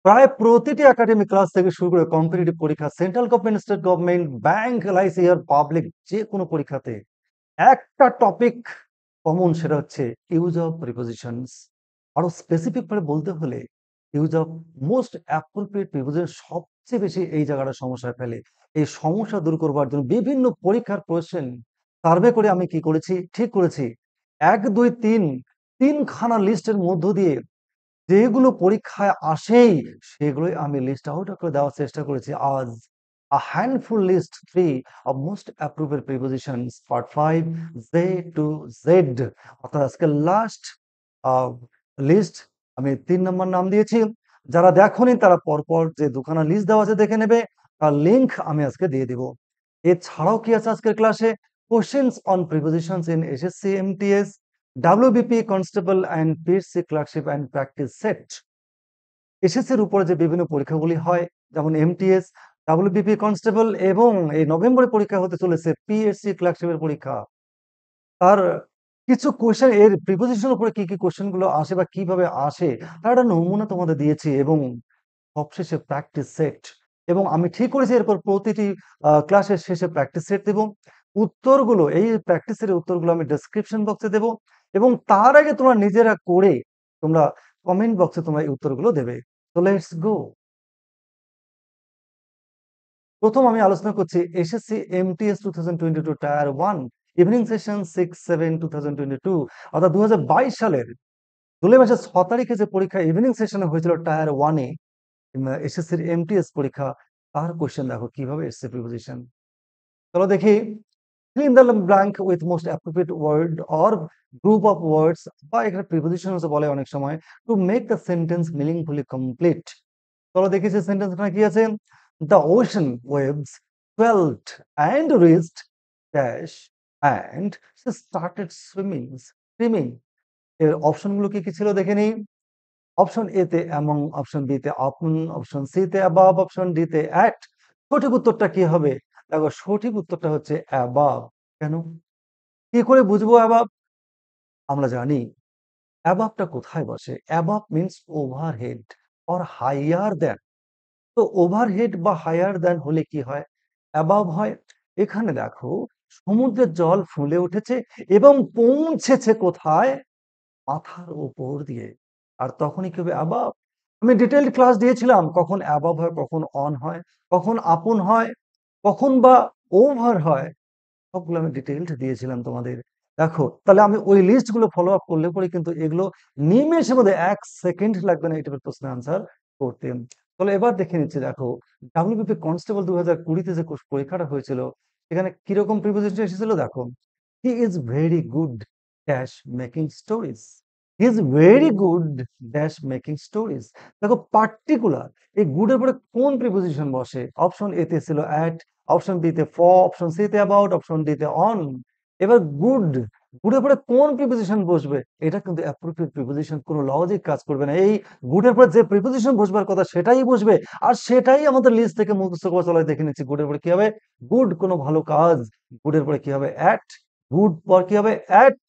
প্রায় প্রতিটি academic class থেকে শুরু করে কম্পিটিটিভ পরীক্ষা, central government, state government, bank, LIC আর পাবলিক যে কোনো পরীক্ষাতে একটা টপিক কমন, সেটা হচ্ছে ইউজ অফ প্রিপোজিশনস। আরো স্পেসিফিক ভাবে বলতে হলে use of most appropriate preposition সবচেয়ে বেশি এই জায়গাটা সমস্যায় ফেলে। এই সমস্যা দূর করবার জন্য বিভিন্ন পরীক্ষার কোয়েশ্চেন সার্ভে করে আমি কি করেছি, ঠিক করেছি 1 2 3 তিনখানা লিস্টের মধ্য দিয়ে যেগুলো পরীক্ষায় আসেই সেগুলোই আমি লিস্ট আউট করে দেওয়ার চেষ্টা করেছি আজ। A handful list 3 of most appropriate prepositions part 5 Z to Z, অর্থাৎ আজকে লাস্ট লিস্ট আমি 3 নম্বর নাম দিয়েছি। যারা দেখোনি তারা পরপর যে দুখানা লিস্ট দেওয়া আছে দেখে নেবে, তার লিংক আমি আজকে দিয়ে দিব। এছাড়াও কি আছে আজকের ক্লাসে, questions on prepositions in SSC MTS, WBP constable and PSC clerkship and practice set. এসএসসির উপরে যে বিভিন্ন পরীক্ষাগুলি হয়, যেমন এমটিএস, ডাব্লিউবিপি কনস্টেবল এবং এই নভেম্বরে পরীক্ষা হতে চলেছে পিএসসি ক্লার্কশিপের পরীক্ষা। তার কিছু কোশ্চেন এর প্রিপোজিশনের উপরে কি কোশ্চেন গুলো আসে বা কিভাবে আসে তার একটা নমুনা তোমাদের দিয়েছি, এবং সবশেষে প্র্যাকটিস সেট। এবং আমি ঠিক করেছি এরপর প্রতিটি ক্লাসের শেষে প্র্যাকটিস সেট দেব। উত্তরগুলো, এই প্র্যাকটিস সেটের উত্তরগুলো আমি ডেসক্রিপশন বক্সে দেব, এবং তার আগে তোমরা নিজেরা করে তোমরা কমেন্ট বক্সে তোমরা এই উত্তরগুলো দেবে। তো লেটস গো। প্রথম আমি আলোচনা করছি SSC MTS 2022 tyre 1 evening session 6/7/2022, অর্থাৎ 2022 সালের জুলাই মাসের 6 তারিখে যে পরীক্ষা ইভিনিং সেশনে হয়েছিল টায়ার 1-এ এসএসসির এমটিএস পরীক্ষা, তার কোশ্চেন দেখো কিভাবে এসছে প্রিপোজিশন। চলো দেখি। fill in the blank with most appropriate word or group of words, বা এখানে প্রিপোজিশন বলে অনেক সময়, to make the sentence meaningfully complete। চলো দেখি যে সেন্টেন্সটা কি আছে। The ocean waves swelled and reached dash and she started swimming। এর অপশনগুলো কি কি ছিল দেখে নিই। অপশন এ তে অ্যামং, অপশন বি তে আপন, অপশন সি তে অ্যাবাভ, অপশন ডি তে অ্যাট। সঠিক উত্তরটা কি হবে? দেখো সঠিক উত্তরটা হচ্ছে অ্যাবাভ। কেন, কি করে বুঝবো অ্যাবাভ? আমরা জানি অ্যাবাভটা কোথায় বসে। Above means overhead or higher than. তো ওভারহেড বা হায়ার দ্যান হলে কি হয়? অ্যাবাভ হয়। এখানে দেখো সমুদ্রের জল ফুলে উঠেছে এবং পৌঁছেছে কোথায়? মাথার উপর দিয়ে। আর তখনই কি হবে? অ্যাবাভ। আমি ডিটেইলড ক্লাস দিয়েছিলাম কখন অ্যাবাভ হয়, কখন অন হয়, কখন আপন হয়, কখন বা ওভার হয়, সবগুলো আমি ডিটেইলড দিয়েছিলাম তোমাদের। দেখো তাহলে আমি ওই লিস্ট গুলো ফলো আপ করলে পরে কিন্তু এগুলো নিমেষের মধ্যে 1 সেকেন্ড লাগবে না এই টাইপের প্রশ্নের আনসার করতে। তাহলে এবার দেখে নিচ্ছি। দেখো ডাব্লিউবিপি কনস্টেবল 2020-তে যে পরীক্ষাটা হয়েছিল সেখানে কিরকম প্রিপোজিশন এসেছিল দেখো। He is very good dash making stories. He is very good dash making stories. দেখো পার্টিকুলার এই গুডের পরে কোন প্রিপোজিশন বসে? অপশন এ তে ছিল অ্যাট, অপশন বি তে ফর, অপশন সি তে অ্যাবাউট, অপশন ডি তে অন। এবার গুড, গুডের পরে কোন প্রিপোজিশন বসবে? এটা কিন্তু অ্যাপ্রোপ্রিয়েট প্রিপোজিশন, কোনো লজিক কাজ করবে না। এই গুডের পরে যে প্রিপোজিশন বসবার কথা সেটাই বসবে, আর সেটাই আমাদের লিস্ট থেকে মুখস্থ করে চলে। দেখে নিচ্ছি গুডের পরে কি হবে। গুড কোনো ভালো কাজ, গুডের পরে কি হবে? অ্যাট। গুড পর কি হবে? অ্যাট।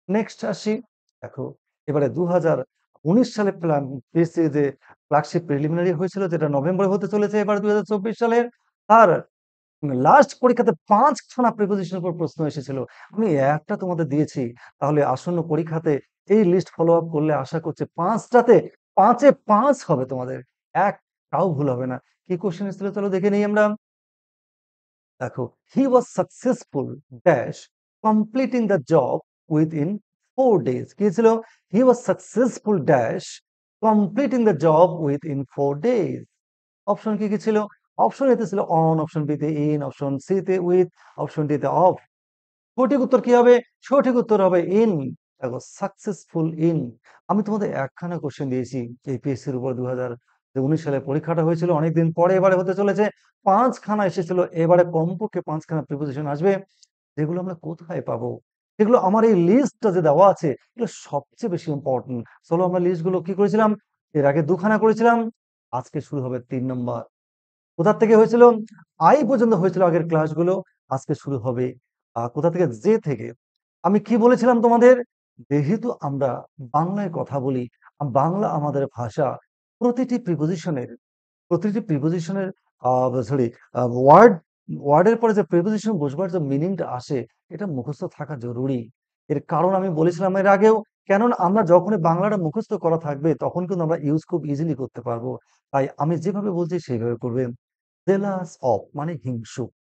নেক্সট আসি। দেখো এবারে 2019 সালে পিএসসি যে ক্লার্কশিপ প্রিলিমিনারি হয়েছিল, যেটা নভেম্বরে হতে চলেছে এবার 2024 সালের, তার লাস্ট পরীক্ষাতে 5খানা প্রিপোজিশনের উপর প্রশ্ন এসেছিল। আমি একটা তোমাদের দিয়েছি, তাহলে আসন্ন পরীক্ষাতে এই লিস্ট ফলো আপ করলে আশা করছি 5টাতে 5-এ 5 হবে তোমাদের, একটাও ভুল হবে না। কি কোশ্চেন এসেছিল চলো দেখে নিই আমরা। দেখো he was successful dash completing the job within 4 days। কি ছিল? He was successful dash completing the job within 4 days। Option কি কি ছিল? অপশন এতে ছিল অন, অপশন বি তে ইন, অপশন সি তে উইথ, অপশন ডি তে অফ। সঠিক উত্তর কি হবে? সঠিক উত্তর হবে ইন। দেখো সাকসেসফুল ইন। আমি তোমাদের একখানা কোশ্চেন দিয়েছি এপিএসসির উপর 2019 সালে পরীক্ষাটা হয়েছিল অনেকদিন পরে এবারে হতে চলেছে। 5খানা এসেছিল, এবারে কমপক্ষে 5খানা প্রিপোজিশন আসবে। যেগুলো আমরা কোথায় পাবো? যেগুলো আমার এই লিস্টটা যে দেওয়া আছে এগুলো সবচেয়ে বেশি ইম্পর্টেন্ট। চলো আমরা লিস্টগুলো কি করেছিলাম, এর আগে 2খানা করেছিলাম, আজকে শুরু হবে 3 নম্বর। কোথা থেকে হয়েছিল? আই পর্যন্ত হয়েছিল আগের ক্লাসগুলো, আজকে শুরু হবে কোথা থেকে? জে থেকে। আমি কি বলেছিলাম তোমাদের? যেহেতু আমরা বাংলায় কথা বলি, বাংলা আমাদের ভাষা, প্রতিটি প্রিপোজিশনের প্রতিটি প্রিপোজিশনের সরি ওয়ার্ড ওয়ার্ডের পরে যে প্রিপোজিশন বসবার যে মিনিংটা আসে এটা মুখস্থ থাকা জরুরি। এর কারণ আমি বলেছিলাম এর আগেও, কেননা আমরা যখনই বাংলাটা মুখস্থ করা থাকবে তখন কিন্তু আমরা ইউজ খুব ইজিলি করতে পারবো। তাই আমি যেভাবে বলছি সেইভাবে করবে। জেলাস অফ মানে হিংসুক।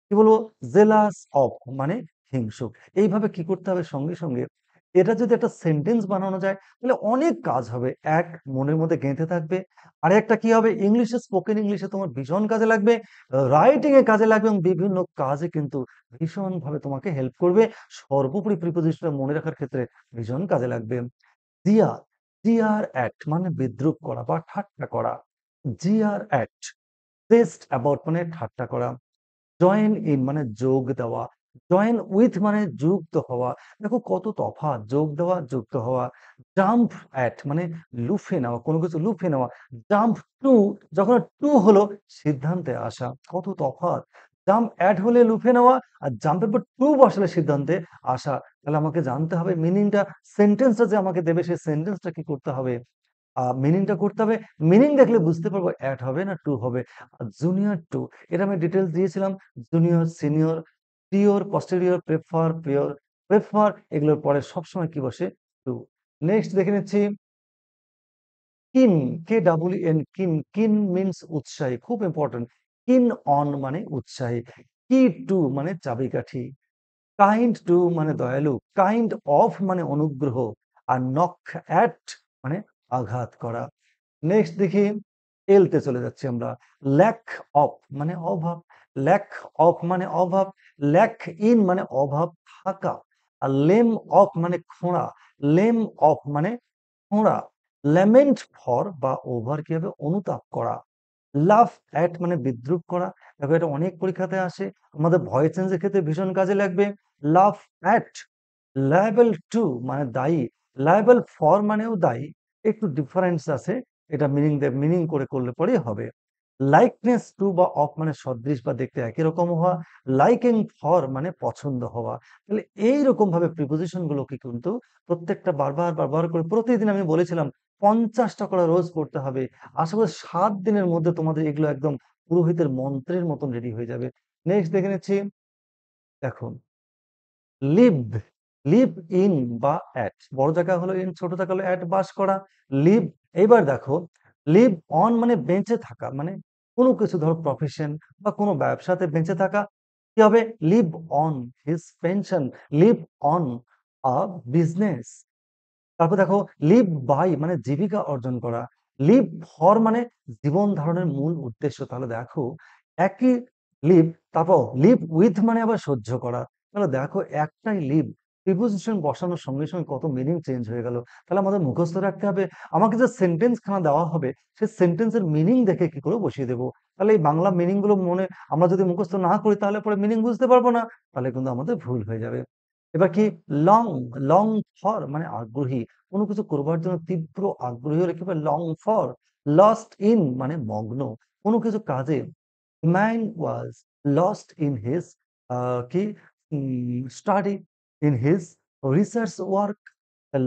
কি বলবো? জেলাস অফ মানে হিংসুক। এইভাবে কি করতে হবে সঙ্গে সঙ্গে এটা যদি একটা সেন্টেন্স বানানো যায় তাহলে অনেক কাজ হবে। এক, মনের মধ্যে গেঁথে থাকবে। আর একটা কি হবে, ইংলিশে, স্পোকেন ইংলিশে তোমার ভীষণ কাজে লাগবে, রাইটিং এ কাজে লাগবে এবং বিভিন্ন কাজে কিন্তু ভীষণ ভাবে তোমাকে হেল্প করবে। সর্বোপরি প্রিপোজিশনটা মনে রাখার ক্ষেত্রে ভীষণ কাজে লাগবে। জিয়ার, জিয়ার অ্যাট মানে বিদ্রূপ করা বা ঠাট্টা করা। জিয়ার অ্যাট, জেস্ট অ্যাবাউট মানে ঠাট্টা করা। জয়েন ইন মানে যোগ দেওয়া। জয়েন উইথ মানে যুক্ত হওয়া। দেখো কত তফাৎ, যোগ দেওয়া, যুক্ত হওয়া। জাম্প অ্যাট মানে লুফে নেওয়া, কোনো কিছু লুফে নেওয়া। জাম্প টু, যখন টু হলো সিদ্ধান্তে আসা, কত তফাৎ। জাম্প অ্যাট হলে লুফে নেওয়া, আর জাম্পের পর টু বসালে সিদ্ধান্তে আসা। তাহলে আমাকে জানতে হবে মিনিংটা, সেন্টেন্সটা যে আমাকে দেবে সেই সেন্টেন্সটা কি করতে হবে, মিনিংটা করতে হবে। মিনিং দেখলে বুঝতে পারবো অ্যাট হবে না টু হবে। জুনিয়র টু, এটা আমি ডিটেলস দিয়েছিলাম। জুনিয়র, সিনিয়র, প্রিয়র, পস্টেরিয়র, প্রেফার, প্রিয়র, প্রেফার, এগুলোর পরে সবসময় কি বসে, টু। নেক্সট দেখে নিচ্ছি কিন, কে ডাবল এন, কিন। কিন মিনস উৎসাহী, খুব ইম্পর্টেন্ট। কিন অন মানে উৎসাহী। কি টু মানে চাবিকাঠি। কাইন্ড টু মানে দয়ালু। কাইন্ড অফ মানে অনুগ্রহ। আর নক অ্যাট মানে আঘাত করা। নেক্সট দেখি, এলতে চলে যাচ্ছি আমরা। ল্যাক অফ মানে অভাব। ল্যাক অফ মানে অভাব। ল্যাক ইন মানে অভাব থাকা। আর লেম অফ মানে খোঁড়া। লেম অফ মানে খোঁড়া। ল্যামেন্ট ফর বা ওভার কি হবে, অনুতাপ করা। লাফ অ্যাট মানে বিদ্রুপ করা। দেখো এটা অনেক পরীক্ষাতে আসে, আমাদের ভয়েস চেঞ্জের ক্ষেত্রে ভীষণ কাজে লাগবে। লাফ অ্যাট। লায়াবল টু মানে দায়ী। লায়াবল ফর মানেও দায়ী, একটু ডিফারেন্স আছে, এটা মিনিং করে করলে পরেই হবে। লাইকনেস টু বা অফ মানে সদৃশ বা দেখতে একই রকম হওয়া। লাইকিং ফর মানে পছন্দ হওয়া। তাহলে এইরকম ভাবে প্রিপোজিশন গুলোকে কিন্তু প্রত্যেকটা বারবার বারবার করে প্রতিদিন আমি বলেছিলাম 50টা করে রোজ করতে হবে। আশা করি 7 দিনের মধ্যে তোমাদের এগুলো একদম পুরোহিতের মন্ত্রের মতন রেডি হয়ে যাবে। নেক্সট দেখে নিচ্ছি, দেখো লিভ, লিভ ইন বা অ্যাট, বড় জায়গা হলো ইন, ছোট জায়গা হলো অ্যাট, বাস করা। লিভ, এইবার দেখো লিভ অন মানে বেঁচে থাকা, মানে কোনো কিছু ধরো প্রফেশন বা কোনো ব্যবসাতে বেঁচে থাকা। কি হবে, live on his pension. Live on a business. তারপর দেখো লিভ বাই মানে জীবিকা অর্জন করা। লিভ ফর মানে জীবন ধারণের মূল উদ্দেশ্য। তাহলে দেখো একই লিভ, তারপর লিভ উইথ মানে আবার সহ্য করা। তাহলে দেখো একটাই লিভ প্রিপোজিশন বসানোর সঙ্গে সঙ্গে কত মিনিং চেঞ্জ হয়ে গেল। তাহলে আমাদের মুখস্থ রাখতে হবে, আমাকে যে সেন্টেন্স খানা দেওয়া হবে সেই সেন্টেন্সের মিনিং দেখে কি করে বসিয়ে দেবো। তাহলে এই বাংলা মিনিং গুলো মনে আমরা যদি মুখস্থ না করি তাহলে পরে মিনিং বুঝতে পারবো না, তাহলে কিন্তু আমাদের ভুল হয়ে যাবে। এবার কি, লং, লং ফর মানে আগ্রহী, কোনো কিছু করবার জন্য তীব্র আগ্রহী হলে কি হবে, লং ফর। লস্ট ইন মানে মগ্ন কোনো কিছু কাজে। Man was lost in his কি study, in his research work.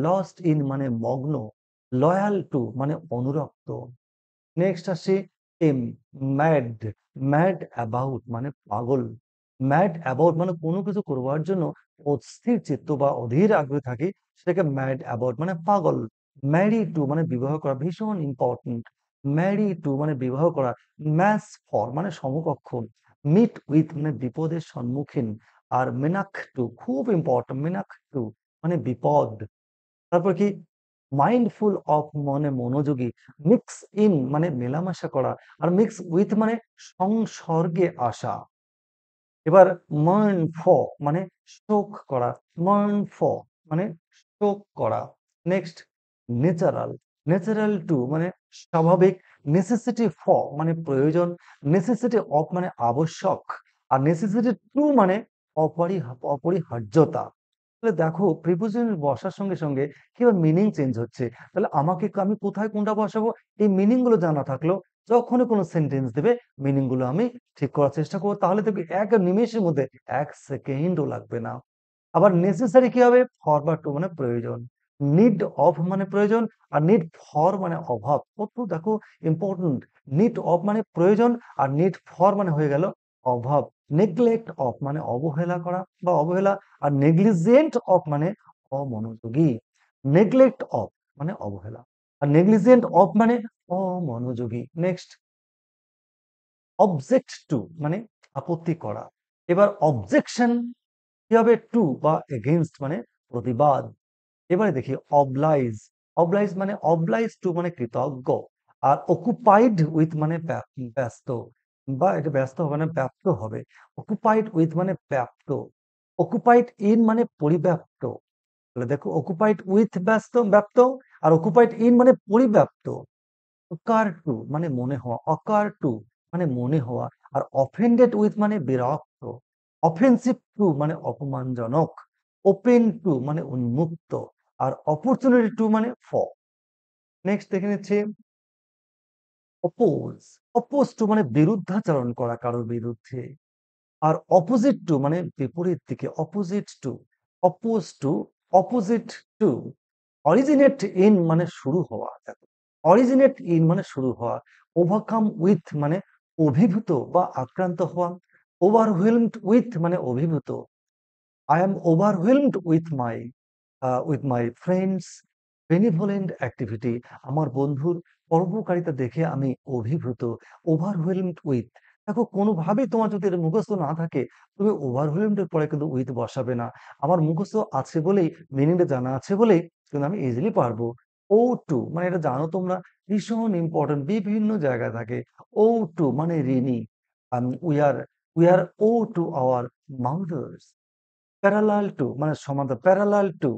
Lost in মানে মগ্ন। লয়াল টু মানে অনুরক্ত। নেক্সট আসি এম, ম্যাড, ম্যাড অ্যাবাউট মানে পাগল। ম্যাড অ্যাবাউট মানে কোনো কিছু করবার জন্য অস্থির চিত্ত বা অধীর আগ্রহ থাকে, সেটাকে ম্যাড অ্যাবাউট মানে পাগল। ম্যারি টু মানে বিবাহ করা, ভীষণ ইম্পর্টেন্ট। ম্যারি টু মানে বিবাহ করা। ম্যাচ ফর মানে সমকক্ষ। মিট উইথ মানে বিপদের সম্মুখীন। আর মেনাক টু খুব ইম্পর্টেন্ট, মেনাক টু মানে বিপদ। তারপর কি, মাইন্ডফুল অফ মানে মনোযোগী। মিক্স ইন মানে মেলামেশা করা। আর মিক্স উইথ মানে সংসর্গে আসা। এবার মার্ন ফর মানে শোক করা। মার্ন ফর মানে শোক করা। নেক্সট ন্যাচারাল, ন্যাচারাল টু মানে স্বাভাবিক। নেসেসিটি ফর মানে প্রয়োজন। নেসেসিটি অফ মানে আবশ্যক। আর নেসেসিটি টু মানে অপরিহার্যতা। তাহলে দেখো প্রিপোজিশন বসার সঙ্গে সঙ্গে কিভাবে মিনিং চেঞ্জ হচ্ছে। তাহলে আমি কোথায় কোনটা বসাবো, এই মিনিং গুলো জানা থাকলো যখনই কোনো সেন্টেন্স দেবে মিনিং গুলো আমি ঠিক করার চেষ্টা করবো, তাহলে দেখবি এক নিমেষের মধ্যে 1 সেকেন্ডও লাগবে না। আবার নেসেসারি কি হবে, ফর বা টু মানে প্রয়োজন। নিড অফ মানে প্রয়োজন, আর নিড ফর মানে অভাব। কত দেখো ইম্পর্টেন্ট। নিড অফ মানে প্রয়োজন, আর নিড ফর মানে হয়ে গেল অভাব। নেগলেক্ট অফ মানে অবহেলা করা বা অবহেলা, আর নেগলিজেন্ট অফ মানে অমনোযোগী। নেগলেক্ট অফ মানে অবহেলা, আর নেগলিজেন্ট অফ মানে অমনোযোগী। নেক্সট, অবজেক্ট টু মানে আপত্তি করা। এবার অবজেকশন কি হবে? টু বা এগেইনস্ট মানে প্রতিবাদ। এবারে দেখি অবলাইজ। অবলাইজ মানে অবলাইজ টু মানে কৃতজ্ঞ, আর অকুপাইড উইথ মানে ব্যস্ত, বা এটা ব্যস্ত হবে না, ব্যাপ্ত হবে। অকুপাইড উইথ মানে ব্যাপ্ত, অকুপাইড ইন মানে পরিব্যাপ্ত। তাহলে দেখো অকুপাইড উইথ ব্যস্ত ব্যাপ্ত, আর অকুপাইড ইন মানে পরিব্যাপ্ত। অকার টু মানে মনে হওয়া, অকার টু মানে মনে হওয়া, আর অফেন্ডেড উইথ মানে বিরক্ত। অফেন্সিভ টু মানে অপমানজনক, ওপেন টু মানে উন্মুক্ত, আর অপরচুনিটি টু মানে ফর। নেক্সট দেখে নিচ্ছি অপোজ। অপোজ টু মানে বিরুদ্ধাচরণ করা কারোর বিরুদ্ধে, আর অপোজিট টু মানে বিপরীত দিকে, opposite to. Oppose to, opposite to. Originate in মানে শুরু হওয়া, দেখো অরিজিনেট ইন মানে শুরু হওয়া। ওভারকাম উইথ মানে অভিভূত বা আক্রান্ত হওয়া। ওভারওয়েলমড উইথ মানে অভিভূত। I am overwhelmed with my friends benevolent activity. আমার বন্ধুর পরোপকারিতা দেখে আমি অভিভূত। ওভারওয়েলমড উইথ, দেখো কোনোভাবেই তোমার যদি এটা মুখস্থ না থাকে, তুমি ওভারওয়েলমড এর পরে কিন্তু উইথ বসাবে না। আমার মুখস্থ আছে বলেই, মিনিংটা জানা আছে বলেই কিন্তু আমি ইজিলি পারবো। ও টু মানে এটা জানো তোমরা, ভীষণ ইম্পর্টেন্ট, বিভিন্ন জায়গায় থাকে। ও টু মানে ঋণী। We are owe to our mothers. Parallel to মানে সমান্তরাল, প্যারালাল টু।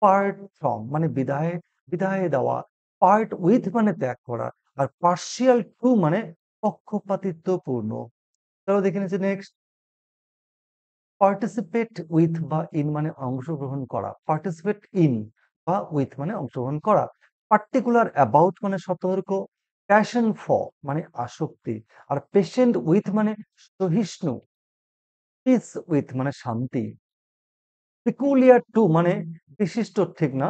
পার্ট ফ্রম মানে বিদায়, বিদায় দেওয়া। পার্ট উইথ মানে ত্যাগ করা, আর পার্শিয়াল টু মানে পক্ষপাতিত্বপূর্ণ। চলো দেখে নিচ্ছি নেক্সট। পার্টিসিপেট উইথ বা ইন মানে অংশগ্রহণ করা, পার্টিসিপেট ইন বা উইথ মানে অংশগ্রহণ করা। পার্টিকুলার অ্যাবাউট মানে সতর্ক। প্যাশন ফর মানে আসক্তি, আর পেশেন্ট উইথ মানে সহিষ্ণু। পিস উইথ মানে শান্তি। পিকুলিয়ার টু মানে বিশিষ্ট, ঠিক না,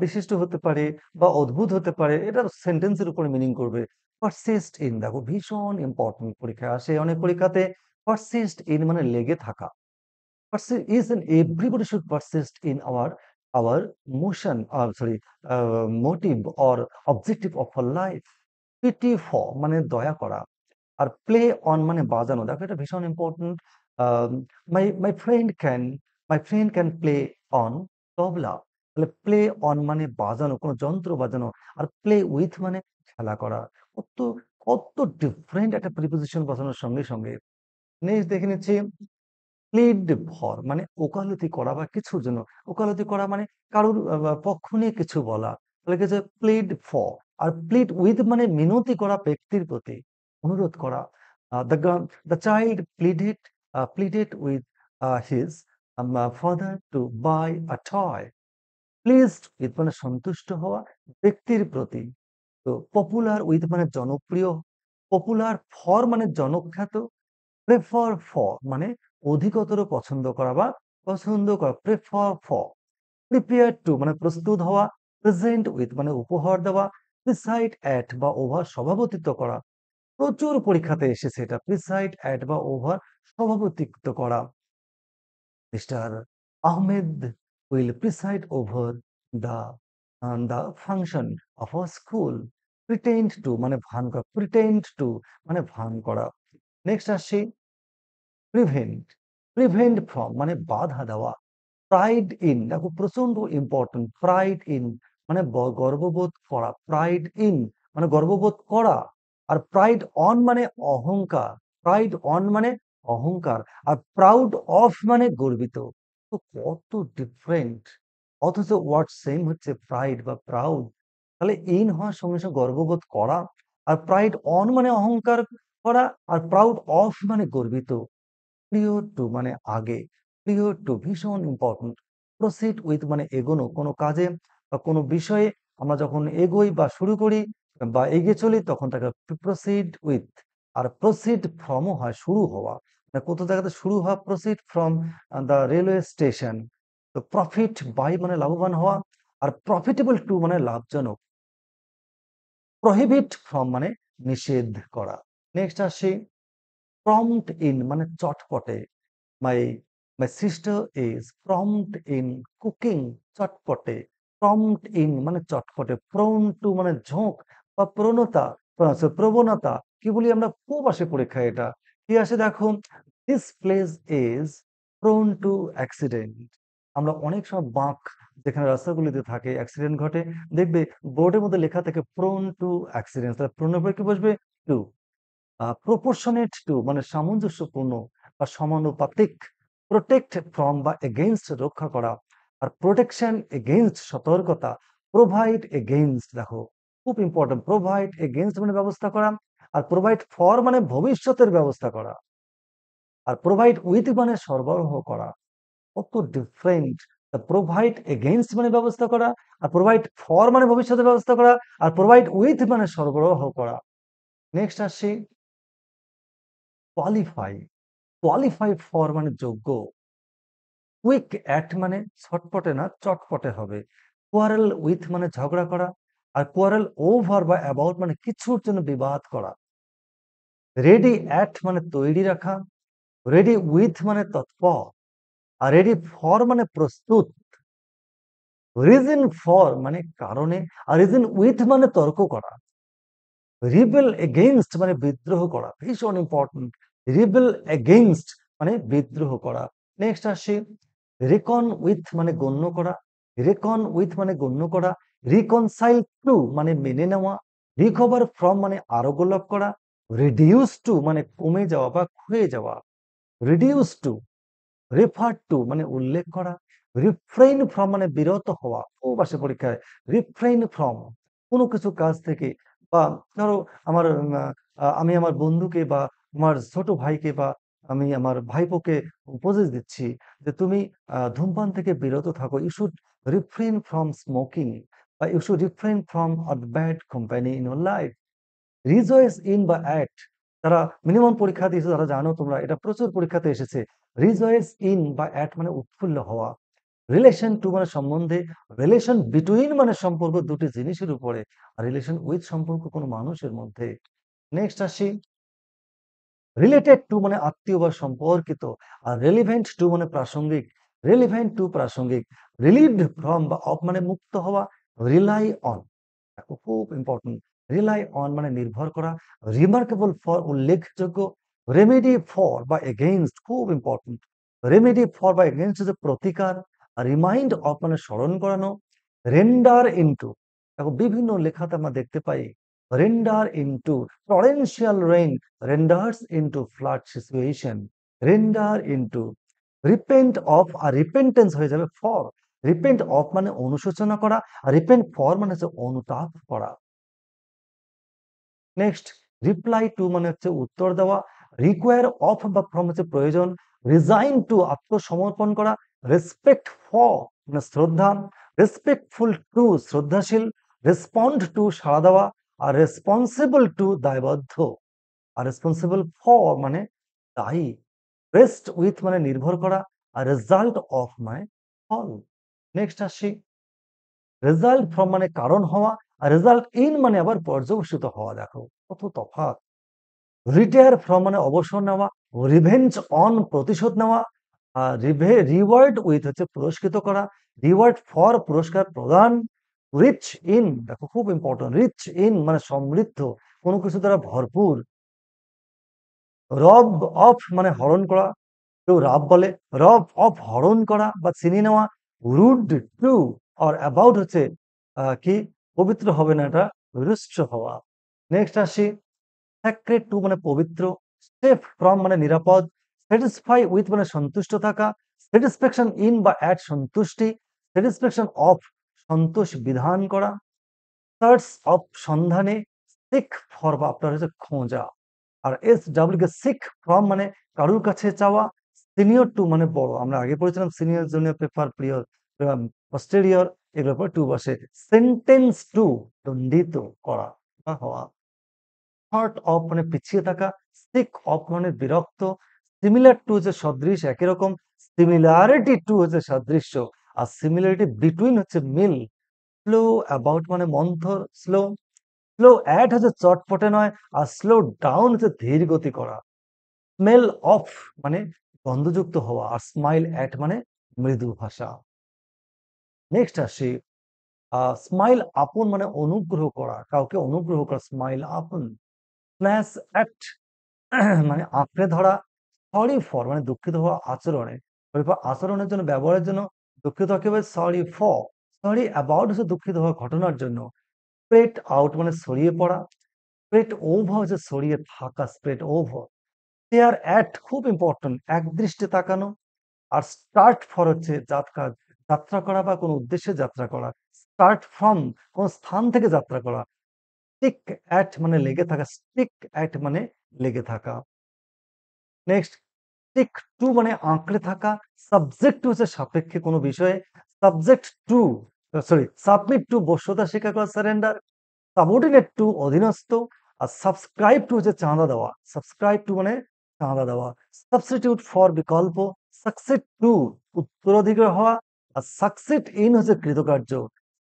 বিশিষ্ট হতে পারে বা অদ্ভুত হতে পারে, এটা সেন্টেন্সের উপরে মিনিং করবে। পারসিস্ট ইন, দেখো ভীষণ ইম্পর্টেন্ট, পরীক্ষায় আসে অনেক পরীক্ষাতে। পারসিস্ট ইন মানে লেগে থাকা। Persist is an everybody should persist in our motion, sorry, motive or objective of our life. pity for মানে দয়া করা, আর প্লে অন মানে বাজানো, দেখো এটা ভীষণ important. My friend can play on tabla. তাহলে প্লে অন মানে বাজানো, কোনো যন্ত্র বাজানো, আর প্লে উইথ মানে খেলা করা। কত কত ডিফারেন্ট একটা প্রিপোজিশন বসানোর সঙ্গে সঙ্গে। নেক্সট দেখে নিচ্ছি প্লিড ফর মানে ওকালতি করা বা কিছুর জন্য। ওকালতি করা মানে কারোর পক্ষ নিয়ে কিছু বলা। তাহলে কি প্লিড ফর। আর প্লিড উইথ মানে মিনতি করা ব্যক্তির প্রতি, অনুরোধ করা। The child pleaded with his father to buy a toy. Pleased with মানে সন্তুষ্ট হওয়া ব্যক্তির প্রতি। তো পপুলার উইথ মানে জনপ্রিয়। পপুলার ফর মানে জনখ্যাত। প্রেফার ফর মানে অধিকতর পছন্দ করা বা পছন্দ করা, প্রেফার ফর। প্রিপেয়ার টু মানে প্রস্তুত হওয়া। প্রেজেন্ট উইথ মানে উপহার দেওয়া। প্রিসাইড অ্যাট বা ওভার সভাপতিত্ব করা। প্রচুর পরীক্ষাতে এসেছে এটা, প্রিসাইড অ্যাট বা ওভার সভাপতিত্ব করা। Mister Ahmed will preside over the the function of a school. Pretend to মানে ভান করা, প্রিটেন্ড টু মানে ভান করা। নেক্সট আসছি প্রিভেন্ট। প্রিভেন্ট ফ্রম মানে বাধা দেওয়া। প্রাইড ইন, দেখো প্রচন্ড ইম্পর্টেন্ট। প্রাইড ইন মানে গর্ববোধ করা, প্রাইড ইন মানে গর্ববোধ করা। আর প্রাইড অন মানে অহংকার, প্রাইড অন মানে অহংকার। আর প্রাউড অফ মানে গর্বিত। তো কত ডিফারেন্ট, অথচ ওয়ার্ড সেম হচ্ছে, প্রাইড বা প্রাউড। তাহলে ইন হওয়ার সঙ্গে সঙ্গে গর্ববোধ করা, আর প্রাইড অন মানে অহংকার করা, আর প্রাউড অফ মানে গর্বিত। প্রিয় টু মানে আগে, প্রিয় টু ভীষণ ইম্পর্টেন্ট। প্রসিড উইথ মানে এগোনো, কোনো কাজে বা কোনো বিষয়ে আমরা যখন এগোই বা শুরু করি বা এগিয়ে চলি তখন তাকে প্রসিড উইথ। আর প্রসিড ফ্রমও হয় শুরু হওয়া, মানে কত জায়গাতে শুরু হওয়া, proceed from the railway station. তো প্রফিট বাই মানে লাভবান হওয়া। আর প্রফিটেবল টু মানে লাভজনক। প্রহিবিট ফ্রম মানে নিষেধ করা। নেক্সট আসি প্রম্পট ইন মানে চটপটে। My my sister is prompt in cooking, চটপটে। প্রম্পট ইন মানে চটপটে। প্রোন টু মানে ঝোঁক বা প্রবণতা, প্রবণতা কি বলি আমরা খুব আসে পরীক্ষায় এটা। কি আসে দেখো, this place is prone two accident. আমরা অনেক সময় বাঁক যেখানে রাস্তাগুলিতে থাকে অ্যাক্সিডেন্ট ঘটে, দেখবে বোর্ডের মধ্যে লেখা থাকে প্রোন টু অ্যাক্সিডেন্ট। তাহলে প্রোনের পরে কি বসবে? টু। প্রপোর্শনেট টু মানে সামঞ্জস্যপূর্ণ বা সমানুপাতিক। প্রোটেক্ট ফ্রম বা এগেইনস্ট রক্ষা করা। আর প্রোটেকশন এগেইনস্ট সতর্কতা। প্রোভাইড এগেইনস্ট দেখো খুব ইম্পর্টেন্ট। প্রোভাইড এগেইনস্ট মানে ব্যবস্থা করা, আর প্রোভাইড ফর মানে ভবিষ্যতের ব্যবস্থা করা, আর প্রোভাইড উইথ মানে সরবরাহ করা। কত ডিফারেন্ট। প্রোভাইড এগেইনস্ট মানে ব্যবস্থা করা, আর প্রোভাইড ফর মানে ভবিষ্যতের ব্যবস্থা করা, আর প্রোভাইড উইথ মানে সরবরাহ করা। নেক্সট আসি কোয়ালিফাই। কোয়ালিফাই ফর মানে যোগ্য। কুইক অ্যাট মানে ছটপটে না চটপটে হবে। কোয়ারেল উইথ মানে ঝগড়া করা, আর কোয়ারেল ওভার বা অ্যাবাউট মানে কিছুর জন্য বিবাদ করা। রেডি অ্যাট মানে তৈরি রাখা, রেডি উইথ মানে তৎপর, আর রেডি ফর মানে প্রস্তুত। রিজন ফর মানে কারণে, আর রিজন উইথ মানে তর্ক করা। রিবেল এগেইনস্ট মানে বিদ্রোহ করা, ভীষণ ইম্পর্টেন্ট। রিবেল এগেইনস্ট মানে বিদ্রোহ করা। নেক্সট আসি রেকন উইথ মানে গণ্য করা। রেকন উইথ মানে গণ্য করা। রিকনসাইল টু মানে মেনে নেওয়া। রিকভার ফ্রম মানে আরোগ্য লাভ করা। রিডিউস টু মানে কমে যাওয়া বা ক্ষয়ে যাওয়া। Reduce to. রেফার টু মানে উল্লেখ করা। রিফ্রেইন ফ্রম মানে বিরত হওয়া, খুব আসে পরীক্ষায়। রিফ্রেইন ফ্রম কোনো কিছু কাজ থেকে, বা ধরো আমার আমি আমার বন্ধুকে বা আমার ছোট ভাইকে বা আমি আমার ভাইপোকে উপদেশ দিচ্ছি যে তুমি ধূমপান থেকে বিরত থাকো। You should refrain from smoking, বা you should refrain from a bad company in your life. Rejoice in বা অ্যাট, তারা মিনিমাম পরীক্ষা দিয়েছে তারা জানো, তোমরা এটা প্রচুর পরীক্ষাতে এসেছে। রিজয়েস ইন বা অ্যাট মানে উৎফুল্ল হওয়া। রিলেশন টু মানে সম্বন্ধে। রিলেশন বিটুইন মানে সম্পর্ক দুটি জিনিসের উপরে, আর রিলেশন উইথ সম্পর্ক কোনো মানুষের মধ্যে। নেক্সট আসি রিলেটেড টু মানে আত্মীয় বা সম্পর্কিত, আর রেলিভেন্ট টু মানে প্রাসঙ্গিক। রেলিভেন্ট টু প্রাসঙ্গিক। রিলিভড ফ্রম বা অফ মানে মুক্ত হওয়া। রিলাই অন খুব ইম্পর্টেন্ট। রিলাই অন মানে নির্ভর করা। রিমার্কেবল ফর উল্লেখযোগ্য। রেমেডি ফর বা এগেইনস্ট খুব ইম্পর্টেন্ট। রেমেডি ফর বা এগেইনস্ট হচ্ছে প্রতিকার। রিমাইন্ড অফ মানে স্মরণ করানো। রেন্ডার ইনটু দেখো বিভিন্ন লেখাতে আমরা দেখতে পাই render into torrential rain renders into flood situation. Render into repent of, আর রিপেন্টেন্স হয়ে যাবে ফর। রিপেন্ট অফ মানে অনুশোচনা করা, আর রিপেন্ট ফর মানে হচ্ছে অনুতাপ করা। নেক্সট রিপ্লাই টু মানে হচ্ছে উত্তর দেওয়া। রিকোয়ার অফ বা ফ্রম হচ্ছে প্রয়োজন। রিজাইন টু আত্মসমর্পণ করা। রেসপেক্ট ফর মানে শ্রদ্ধা। রেসপেক্টফুল টু শ্রদ্ধাশীল। রেসপন্ড টু সাড়া দেওয়া। আর রেসপন্সিবল টু দায়বদ্ধ। আর রেসপন্সিবল ফর মানে দায়ী। রেস্ট উইথ মানে নির্ভর করা। আর রেজাল্ট অফ মানে ফল। নেক্সট আসি রেজাল্ট ফ্রম মানে কারণ হওয়া, আর রেজাল্ট ইন মানে আবার পর্যবসিত হওয়া। দেখো কত তফাৎ। রিটায়ার ফ্রম মানে অবসর নেওয়া। রিভেঞ্জ অন প্রতিশোধ নেওয়া। আর রিওয়ার্ড উইথ হচ্ছে পুরস্কৃত করা। রিওয়ার্ড ফর পুরস্কার প্রদান। রিচ ইন দেখো খুব ইম্পর্টেন্ট। রিচ ইন মানে সমৃদ্ধ, কোনো কিছু দ্বারা ভরপুর। রব অফ মানে হরণ করা, কেউ রাব বলে। রব অফ হরণ করা বা ছিনিয়ে নেওয়া। রুড টু আর অ্যাবাউট হচ্ছে কি পবিত্র হবে না, এটা রুষ্ট হওয়া। নেক্সট আসি স্যাক্রেড টু মানে পবিত্র। সেফ ফ্রম মানে নিরাপদ। স্যাটিসফাই উইথ মানে সন্তুষ্ট থাকা। স্যাটিসফ্যাকশন ইন বা অ্যাট সন্তুষ্টি। স্যাটিসফ্যাকশন অফ সন্তোষ বিধান করা। সার্চ অফ সন্ধানে। সিক ফর বা আপনার হচ্ছে খোঁজা। আর S W K seek from মানে কারুর কাছে চাওয়া। সিনিয়র টু মানে বড়, আমরা আগে পড়েছিলাম সিনিয়র জুনিয়র প্রেফার প্রিয়র পস্টেরিয়র, এগুলোর পর টু বসে। সেন্টেন্স টু দণ্ডিত করা বা হওয়া। শর্ট অফ মানে পিছিয়ে থাকা। সিক অফ মানে বিরক্ত। সিমিলার টু হচ্ছে সদৃশ একই রকম। সিমিলারিটি টু হচ্ছে সাদৃশ্য। আর সিমিলারিটি বিটুইন হচ্ছে মিল। স্লো অ্যাবাউট মানে মন্থর, স্লো। স্লো অ্যাট হচ্ছে চটপটে নয়, আর স্লো ডাউন হচ্ছে ধীর গতি করা। স্মেল অফ মানে গন্ধযুক্ত হওয়া, আর স্মাইল অ্যাট মানে মৃদু ভাষা। নেক্সট আসি, স্মাইল আপন মানে অনুগ্রহ করা, কাউকে অনুগ্রহ করা, স্মাইল আপন। স্ন্যাচ অ্যাট মানে আঁকড়ে ধরা। সরি ফর মানে দুঃখিত হওয়া আচরণে, আচরণের জন্য, ব্যবহারের জন্য দুঃখিত হওয়া কি হবে, সরি ফর। সরি অ্যাবাউট হচ্ছে দুঃখিত হওয়া ঘটনার জন্য। স্প্রেড আউট মানে ছড়িয়ে পড়া। স্প্রেড ওভার হচ্ছে ছড়িয়ে থাকা, স্প্রেড ওভার। স্টেয়ার অ্যাট খুব ইম্পর্টেন্ট, একদৃষ্টে তাকানো। আর স্টার্ট ফর হচ্ছে যাত্রা করা বা কোনো উদ্দেশ্যে যাত্রা করা। স্টার্ট ফ্রম কোন স্থান থেকে যাত্রা করা। স্টিক অ্যাট মানে লেগে থাকা, স্টিক অ্যাট মানে লেগে থাকা। নেক্সট, স্টিক টু মানে আঁকড়ে থাকা। সাবজেক্ট টু হচ্ছে সাপেক্ষে কোনো বিষয়ে। Subject to sorry submit to বশ্যতা স্বীকার করা, সারেন্ডার। সাবঅর্ডিনেট টু অধীনস্থ। আর সাবস্ক্রাইব টু হচ্ছে চাঁদা দেওয়া, সাবস্ক্রাইব টু মানে চাঁদা দেওয়া। সাবস্টিটিউট ফর বিকল্প। সাকসিড টু উত্তরাধিকার হওয়া। আর সাকসিড ইন হচ্ছে কৃতকার্য।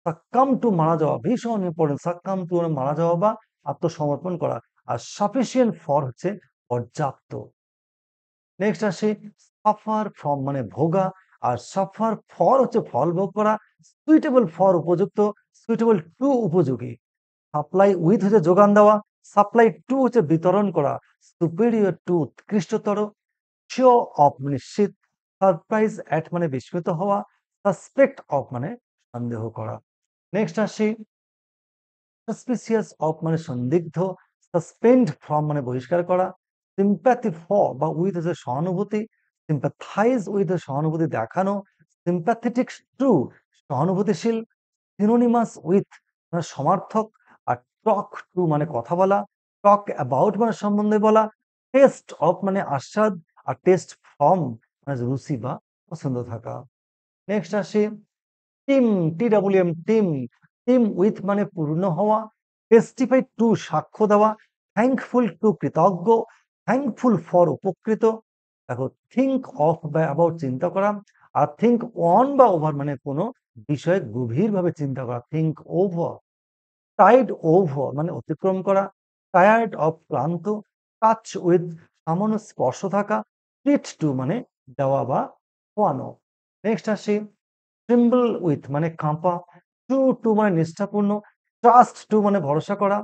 সাক্কাম টু মারা যাওয়া, ভীষণ ইম্পর্টেন্ট, সাক্কাম টু মানে মারা যাওয়া বা আত্মসমর্পণ করা। আর সাফিসিয়েন্ট ফর হচ্ছে পর্যাপ্ত। নেক্সট আসি, সাফার ফ্রম মানে ভোগা, আর সাফার ফর হচ্ছে ফল ভোগ করা। সুইটেবল ফর উপযুক্ত, সুইটেবল টু উপযোগী। সাপ্লাই উইথ হচ্ছে যোগান দেওয়া, সাপ্লাই টু হচ্ছে বিতরণ করা। সুপেরিয়র টু উৎকৃষ্টতর। শো অফ নিশ্চিত। সারপ্রাইজ অ্যাট মানে বিস্মিত হওয়া। সাসপেক্ট অফ মানে সন্দেহ করা। নেক্সট আসি, সাসপিসিয়াস অফ মানে সন্দিগ্ধ। সাসপেন্ড ফ্রম মানে বহিষ্কার করা। সিম্প্যাথি ফর বা উইথ হচ্ছে সহানুভূতি। সিম্প্যাথাইজ উইথ সহানুভূতি দেখানো। সিম্প্যাথেটিক টু সহানুভূতিশীল। সিনোনিমাস উইথ মানে সমার্থক। আর টক টু মানে কথা বলা। টক অ্যাবাউট মানে সম্বন্ধে বলা। টেস্ট অফ মানে আস্বাদ। আর টেস্ট ফ্রম মানে রুচি বা পছন্দ থাকা। নেক্সট আসি, টিম, টিডব্লিউএম টিম। টিম উইথ মানে পূর্ণ হওয়া। টেস্টিফাই টু সাক্ষ্য দেওয়া। থ্যাঙ্কফুল টু কৃতজ্ঞ। থ্যাঙ্কফুল ফর উপকৃত। দেখো, থিঙ্ক অফ বা অ্যাবাউট চিন্তা করা। আর থিঙ্ক অন বা ওভার মানে কোনো বিষয়ে গভীরভাবে চিন্তা করা, থিঙ্ক ওভার। টাইড ওভার মানে অতিক্রম করা। টায়ার্ড অফ ক্লান্ত। টাচ উইথ সামান্য স্পর্শ থাকা। ট্রিট টু মানে দেওয়া বা খোয়ানো। নেক্সট আসি, ট্রিম্বল উইথ মানে কাঁপা। টু টু মানে নিষ্ঠাপূর্ণ। ট্রাস্ট টু মানে ভরসা করা।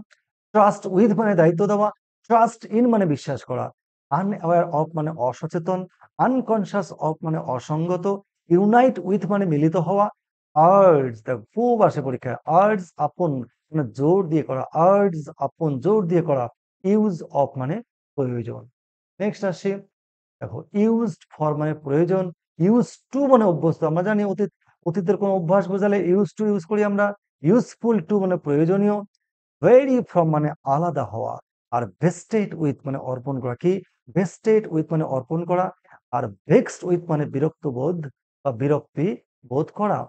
ট্রাস্ট উইথ মানে দায়িত্ব দেওয়া। ট্রাস্ট ইন মানে বিশ্বাস করা। আনঅ্যাওয়ার অফ মানে অসচেতন। আনকনসিয়াস অফ মানে অসঙ্গত। ইউনাইট উইথ মানে মিলিত হওয়া। আর্জ, দেখো খুব আসে পরীক্ষায়, আর্জ আপন মানে জোর দিয়ে করা, আর্জ আপন জোর দিয়ে করা। ইউজ অফ মানে প্রয়োজন। নেক্সট আসি, দেখো ইউজড ফর মানে প্রয়োজন। ইউজ টু মানে অভ্যস্ত, আমরা জানি অতীতের কোনো অভ্যাস বোঝালে ইউজ টু ইউজ করি আমরা। ইউজফুল টু মানে প্রয়োজনীয়। ভেরি ফ্রম মানে আলাদা হওয়া। আর ভেস্টেড উইথ মানে অর্পণ করা, কি ভেস্টেড উইথ মানে অর্পণ করা। আর ভেক্সড উইথ মানে বিরক্ত বোধ বা বিরক্তি বোধ করা।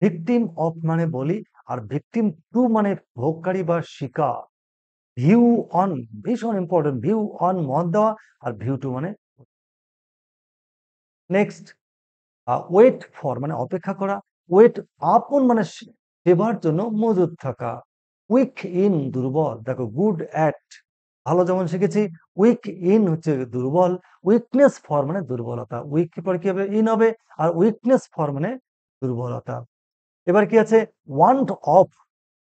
ভিকটিম অফ মানে বলি। আর ভিকটিম টু মানে ভোগকারী বা শিকার। ভিউ অন ভীষণ ইম্পর্টেন্ট, ভিউ অন মত দেওয়া। আর ভিউ টু মানে নেক্সট, ওয়েট ফর মানে অপেক্ষা করা। ওয়েট আপন মানে সেবার জন্য মজুদ থাকা। উইক ইন দুর্বল, দেখো গুড অ্যাট ভালো যেমন শিখেছি, উইক ইন হচ্ছে দুর্বল। উইকনেস ফর মানে দুর্বলতা, উইক পরে কি হবে, ইন হবে। আর উইকনেস ফর মানে দুর্বলতা। এবার কি আছে, ওয়ান্ট অফ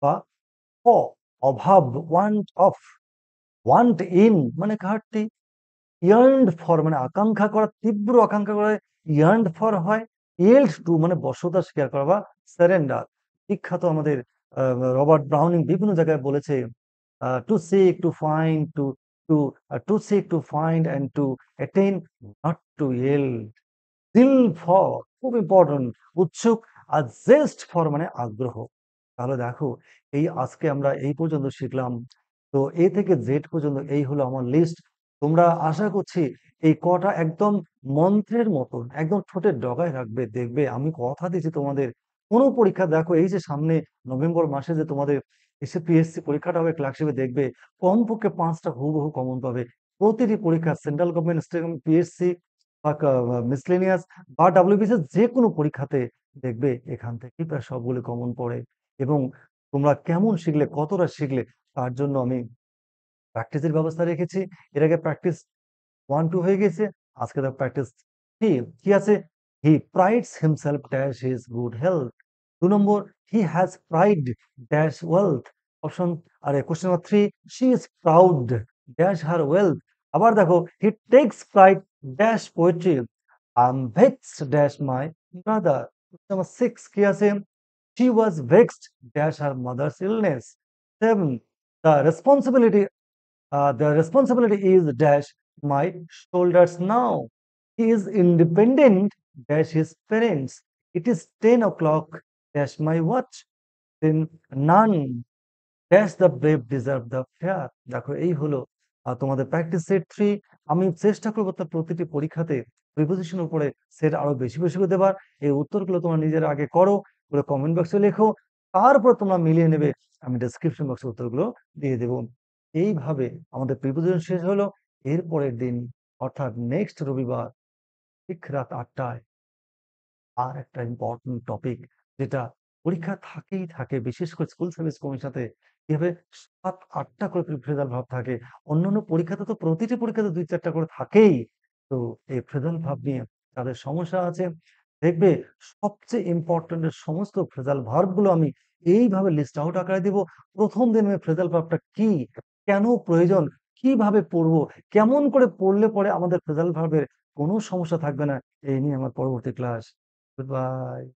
বা অভাব, ওয়ান্ট অফ। ওয়ান্ট ইন মানে ঘাটতি। ইয়ার্নড ফর মানে আকাঙ্ক্ষা করা, তীব্র আকাঙ্ক্ষা করা, ইয়ার্নড ফর হয়। ইয়েল্ড টু মানে বশ্যতা স্বীকার করা বা সারেন্ডার। বিখ্যাত আমাদের রবার্ট ব্রাউনিং বিভিন্ন জায়গায় বলেছে, to seek to find to to seek to find and to attain, not to yield. Zeal for খুব ইম্পর্টেন্ট, উৎসুক। আর জেস্ট ফর মানে আগ্রহ। তাহলে দেখো, এই আজকে আমরা এই পর্যন্ত শিখলাম। তো এ থেকে জেড পর্যন্ত এই হলো আমার লিস্ট। তোমরা আশা করছি এই কটা একদম মন্ত্রের মতন একদম ঠোঁটের ডগায় রাখবে, দেখবে আমি কথা দিচ্ছি তোমাদের কোনো পরীক্ষা, দেখো এই যে সামনে নভেম্বর মাসে যে তোমাদের এসএপিএসসি পরীক্ষাটা হবে, ক্লার্কশিপে দেখবে কমপক্ষে 5টা হুবহু কমন পাবে প্রতিটি পরীক্ষা, central government, state government, PSC বা মিসলেনিয়াস বা ডাব্লিউবিসিএস যে কোনো পরীক্ষাতে দেখবে এখান থেকে প্রায় সবগুলো কমন পড়ে। এবং তোমরা কেমন শিখলে, কতটা শিখলে তার জন্য আমি প্র্যাকটিসের ব্যবস্থা রেখেছি। এর আগে প্র্যাকটিস 1-2 হয়ে গেছে। আজকে তো প্র্যাকটিস 3 কি আছে? He prides himself dash his good health. 2 number he has pride dash wealth. Option আরে question number 3 she is proud dash her wealth. আবার দেখো he takes pride dash poetry. I am vexed dash my brother. Question number 6 কি আছে? She was vexed dash her mother's illness. 7 the responsibility is dash my shoulders now. He is independent dash his parents. It is 10 o'clock dash my watch. Then none dash the brave deserve the fair. দেখো এই হলো তোমাদের practice set 3। আমি চেষ্টা করবো তার প্রতিটি পরীক্ষাতে প্রিপোজিশনের উপরে সেট আরো বেশি বেশি করে দেবার। এই উত্তরগুলো তোমরা নিজেরা আগে করো, করে কমেন্ট বক্সে লেখো, তারপর তোমরা মিলিয়ে নেবে। আমি ডেসক্রিপশন বক্সে উত্তরগুলো দিয়ে দেবো। এইভাবে আমাদের প্রিপোজিশন শেষ হলো। এর পরের দিন অর্থাৎ নেক্সট রবিবার ঠিক রাত 8টায় আর একটা ইম্পর্টেন্ট টপিক যেটা পরীক্ষা থাকেই থাকে, বিশেষ করে স্কুল সার্ভিস কমিশনে এভাবে 7-8টা করে ফ্রেজাল ভাব থাকে। অন্যান্য পরীক্ষাতে তো প্রতিটি পরীক্ষাতে 2-4টা করে থাকেই। তো এই ফ্রেজাল ভাব নিয়ে যাদের সমস্যা আছে দেখবে সবচেয়ে ইম্পর্টেন্ট সমস্ত ফ্রেজাল ভার্ব গুলো আমি এইভাবে লিস্ট আউট আকারে দিব। প্রথম দিন আমি ফ্রেজাল ভার্বটা কি, কেন প্রয়োজন, কিভাবে পড়বো, কেমন করে পড়লে পরে আমাদের ফ্রেজাল ভার্বের কোনো সমস্যা থাকবে না, এই নিয়ে আমার পরবর্তী ক্লাস। Goodbye.